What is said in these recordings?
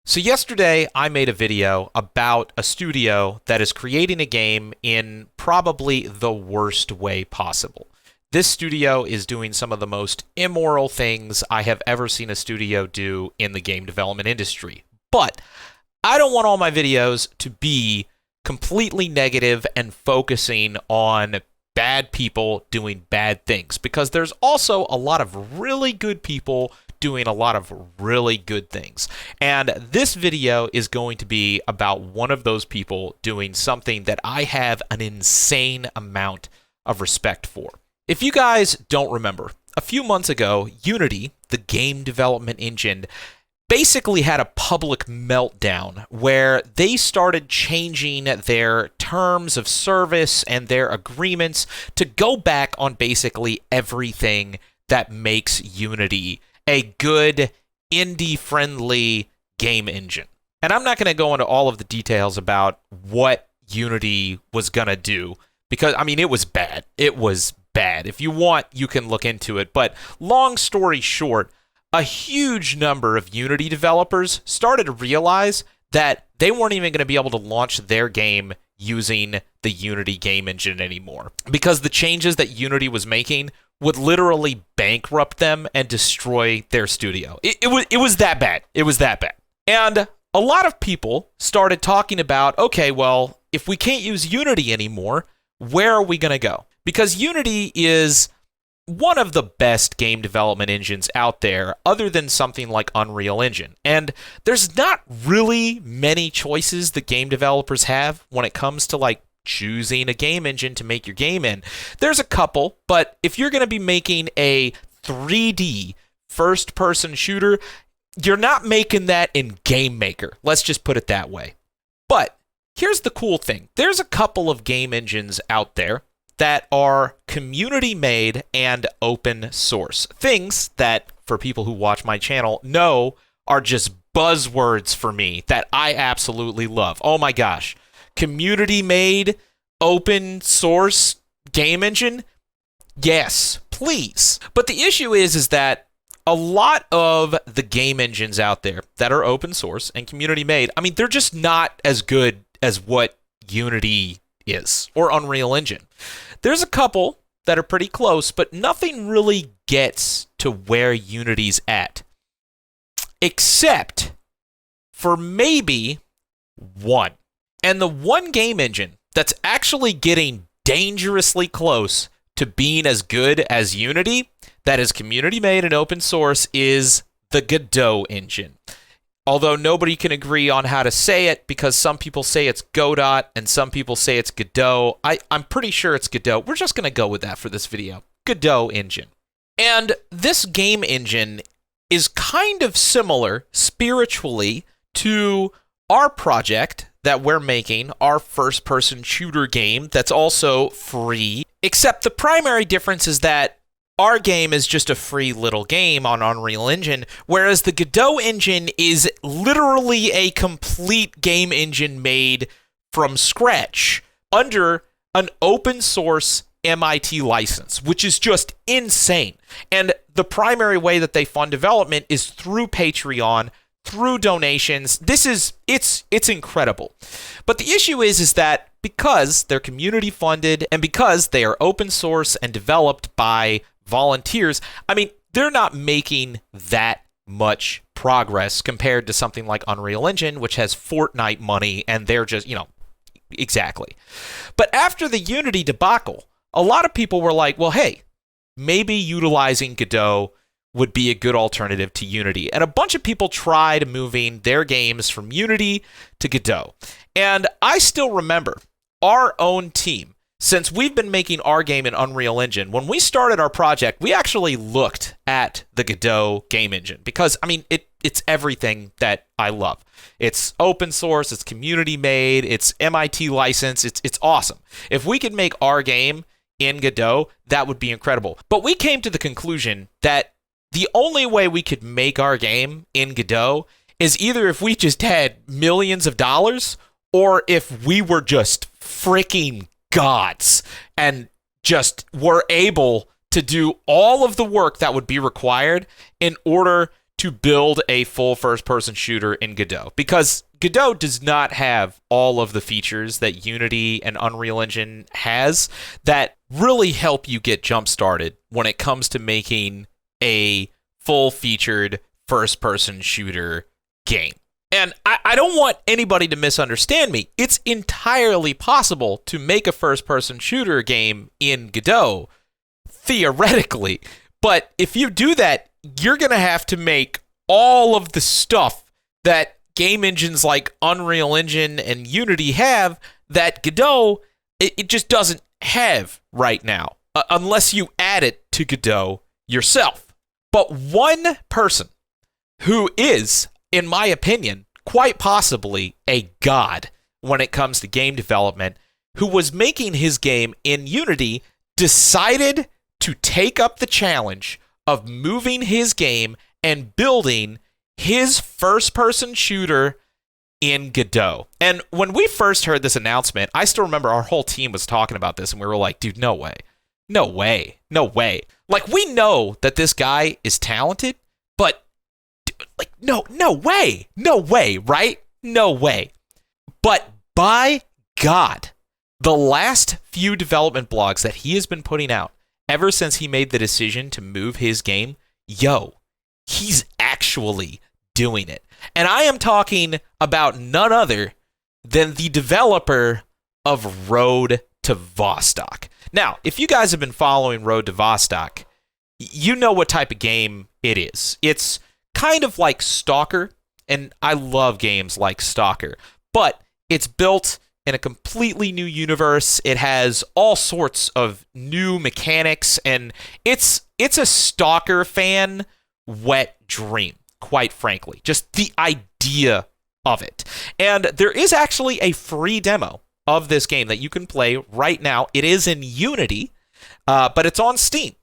So yesterday, I made a video about a studio that is creating a game in probably the worst way possible. This studio is doing some of the most immoral things I have ever seen a studio do in the game development industry. But I don't want all my videos to be completely negative and focusing on bad people doing bad things, because there's also a lot of really good people doing a lot of really good things. And this video is going to be about one of those people doing something that I have an insane amount of respect for. If you guys don't remember, a few months ago, Unity, the game development engine, basically had a public meltdown where they started changing their terms of service and their agreements to go back on basically everything that makes Unity a good, indie-friendly game engine. And I'm not going to go into all of the details about what Unity was going to do, because, I mean, it was bad. It was bad. If you want, you can look into it. But long story short, a huge number of Unity developers started to realize that they weren't even going to be able to launch their game using the Unity game engine anymore, because the changes that Unity was making would literally bankrupt them and destroy their studio. It was that bad. It was that bad. And a lot of people started talking about, okay, well, if we can't use Unity anymore, where are we going to go? Because Unity is one of the best game development engines out there, other than something like Unreal Engine. And there's not really many choices that game developers have when it comes to like choosing a game engine to make your game in. There's a couple, but if you're going to be making a 3D first-person shooter, you're not making that in Game Maker. Let's just put it that way. But here's the cool thing. There's a couple of game engines out there that are community-made and open source. Things that, for people who watch my channel, know are just buzzwords for me that I absolutely love. Oh my gosh. Community-made, open source game engine? Yes, please. But the issue is that a lot of the game engines out there that are open source and community-made, I mean, they're just not as good as what Unity is, or Unreal Engine. There's a couple that are pretty close, but nothing really gets to where Unity's at, except for maybe one. And the one game engine that's actually getting dangerously close to being as good as Unity, that is community-made and open source, is the Gdau Engine. Although nobody can agree on how to say it, because some people say it's Godot and some people say it's Gdau. I'm pretty sure it's Gdau. We're just going to go with that for this video. Gdau Engine. And this game engine is kind of similar spiritually to our project that we're making, our first-person shooter game that's also free, except the primary difference is that our game is just a free little game on Unreal Engine, whereas the Gdau Engine is literally a complete game engine made from scratch under an open source MIT license, which is just insane. And the primary way that they fund development is through Patreon, through donations. It's incredible. But the issue is that because they're community funded and because they are open source and developed by volunteers, I mean, they're not making that much progress compared to something like Unreal Engine, which has Fortnite money, and they're just, exactly. But after the Unity debacle, a lot of people were like, well, hey, maybe utilizing Gdau would be a good alternative to Unity. And a bunch of people tried moving their games from Unity to Gdau. And I still remember our own team, since we've been making our game in Unreal Engine, when we started our project, we actually looked at the Gdau game engine because, I mean, it's everything that I love. It's open source, it's community made, it's MIT licensed, it's awesome. If we could make our game in Gdau, that would be incredible. But we came to the conclusion that the only way we could make our game in Gdau is either if we just had millions of dollars or if we were just freaking gods and just were able to do all of the work that would be required in order to build a full first-person shooter in Gdau, because Gdau does not have all of the features that Unity and Unreal Engine has that really help you get jump-started when it comes to making a full-featured first-person shooter game. And I don't want anybody to misunderstand me. It's entirely possible to make a first-person shooter game in Gdau, theoretically. But if you do that, you're going to have to make all of the stuff that game engines like Unreal Engine and Unity have that Gdau, it just doesn't have right now, unless you add it to Gdau yourself. But one person who is, in my opinion, quite possibly a god when it comes to game development, who was making his game in Unity, decided to take up the challenge of moving his game and building his first-person shooter in Gdau. And when we first heard this announcement, I still remember our whole team was talking about this, and we were like, dude, no way. No way. No way. Like, we know that this guy is talented, but, like, no way. No way, right? No way. But by God, the last few development blogs that he has been putting out, ever since he made the decision to move his game, he's actually doing it. And I am talking about none other than the developer of Road to Vostok. Now, if you guys have been following Road to Vostok, you know what type of game it is. It's kind of like Stalker, and I love games like Stalker, but it's built in a completely new universe. It has all sorts of new mechanics, and it's a Stalker fan wet dream, quite frankly. Just the idea of it. And there is actually a free demo of this game that you can play right now. It is in Unity, but it's on Steam.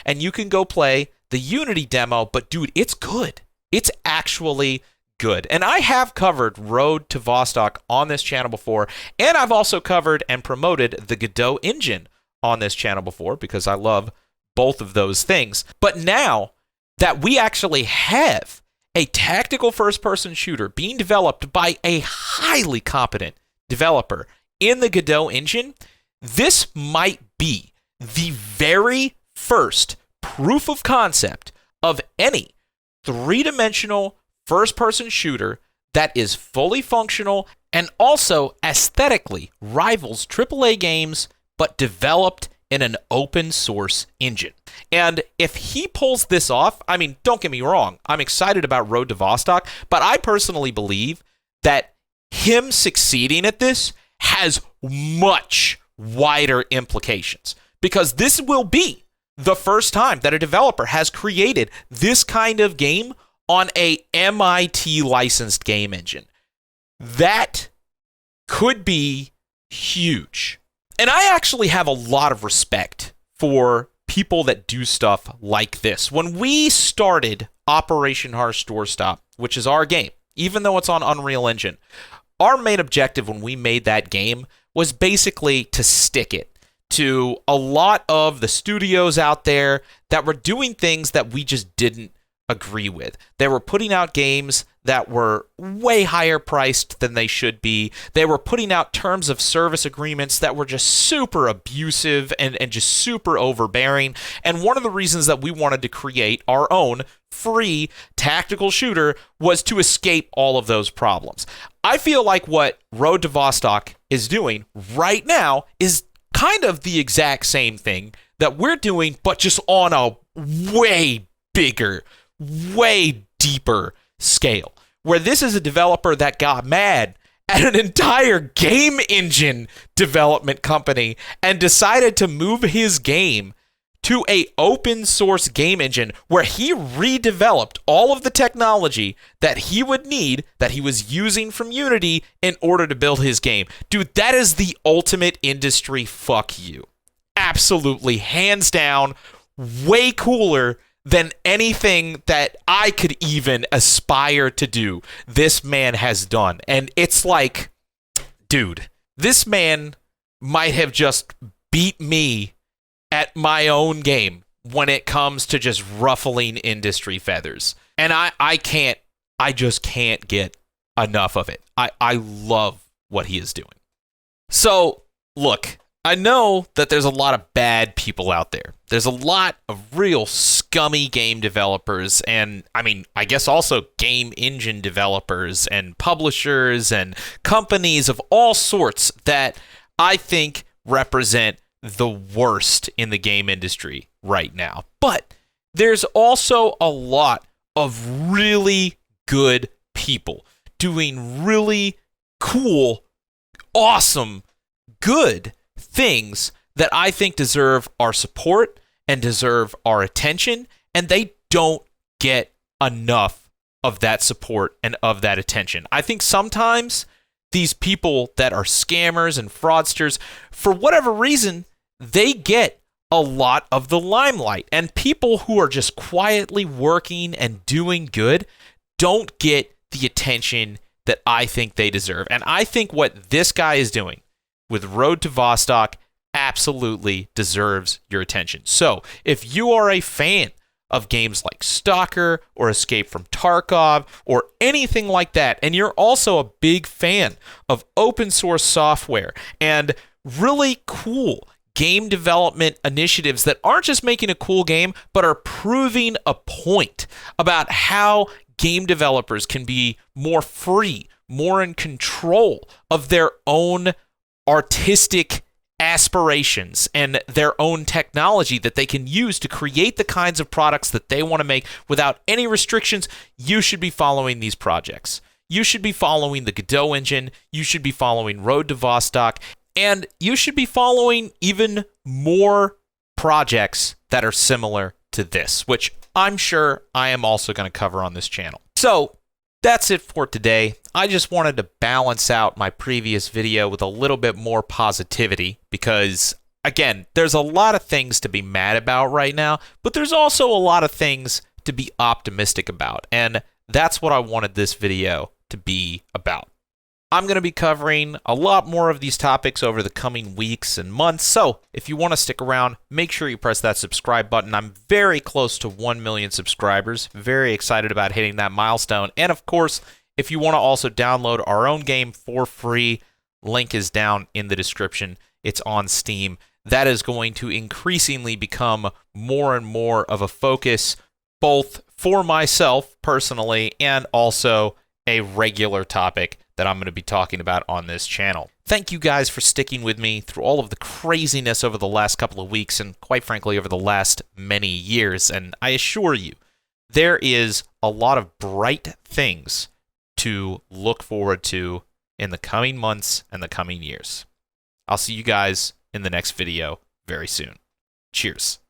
And you can go play the Unity demo, but dude, it's good. It's actually good. And I have covered Road to Vostok on this channel before, and I've also covered and promoted the Gdau Engine on this channel before, because I love both of those things. But now that we actually have a tactical first-person shooter being developed by a highly competent developer in the Gdau Engine, this might be the very first proof of concept of any three-dimensional first-person shooter that is fully functional and also aesthetically rivals AAA games, but developed in an open-source engine. And if he pulls this off, I mean, don't get me wrong, I'm excited about Road to Vostok, but I personally believe that him succeeding at this has much wider implications, because this will be the first time that a developer has created this kind of game on a MIT licensed game engine. That could be huge. And I actually have a lot of respect for people that do stuff like this. When we started Operation Harsh Doorstop, which is our game, even though it's on Unreal Engine, our main objective when we made that game was basically to stick it to a lot of the studios out there that were doing things that we just didn't agree with. They were putting out games that were way higher priced than they should be. They were putting out terms of service agreements that were just super abusive and just super overbearing. And one of the reasons that we wanted to create our own free tactical shooter was to escape all of those problems. I feel like what Road to Vostok is doing right now is kind of the exact same thing that we're doing, but just on a way bigger, way deeper scale, where this is a developer that got mad at an entire game engine development company and decided to move his game to a open source game engine where he redeveloped all of the technology that he would need, that he was using from Unity in order to build his game. Dude, that is the ultimate industry fuck you. Absolutely, hands down, way cooler than anything that I could even aspire to do. This man has done. And it's like, dude, this man might have just beat me at my own game when it comes to just ruffling industry feathers. And I just can't get enough of it. I love what he is doing. So, look, I know that there's a lot of bad people out there. There's a lot of real scummy game developers and, I guess also game engine developers and publishers and companies of all sorts that I think represent the worst in the game industry right now. But there's also a lot of really good people doing really cool, awesome, good things that I think deserve our support and deserve our attention, and they don't get enough of that support and of that attention. I think sometimes these people that are scammers and fraudsters, for whatever reason, they get a lot of the limelight, and people who are just quietly working and doing good don't get the attention that I think they deserve. And I think what this guy is doing with Road to Vostok absolutely deserves your attention. So, if you are a fan of games like Stalker or Escape from Tarkov or anything like that, and you're also a big fan of open source software and really cool game development initiatives that aren't just making a cool game, but are proving a point about how game developers can be more free, more in control of their own artistic aspirations and their own technology that they can use to create the kinds of products that they want to make without any restrictions, you should be following these projects. You should be following the Gdau Engine, you should be following Road to Vostok, and you should be following even more projects that are similar to this, which I'm sure I am also going to cover on this channel. So that's it for today. I just wanted to balance out my previous video with a little bit more positivity because, again, there's a lot of things to be mad about right now, but there's also a lot of things to be optimistic about, and that's what I wanted this video to be about. I'm going to be covering a lot more of these topics over the coming weeks and months, so if you want to stick around, make sure you press that subscribe button. I'm very close to 1 million subscribers, very excited about hitting that milestone, and of course, if you want to also download our own game for free, link is down in the description. It's on Steam. That is going to increasingly become more and more of a focus, both for myself personally and also a regular topic that I'm going to be talking about on this channel. Thank you guys for sticking with me through all of the craziness over the last couple of weeks and quite frankly over the last many years, and I assure you, there is a lot of bright things to look forward to in the coming months and the coming years. I'll see you guys in the next video very soon. Cheers.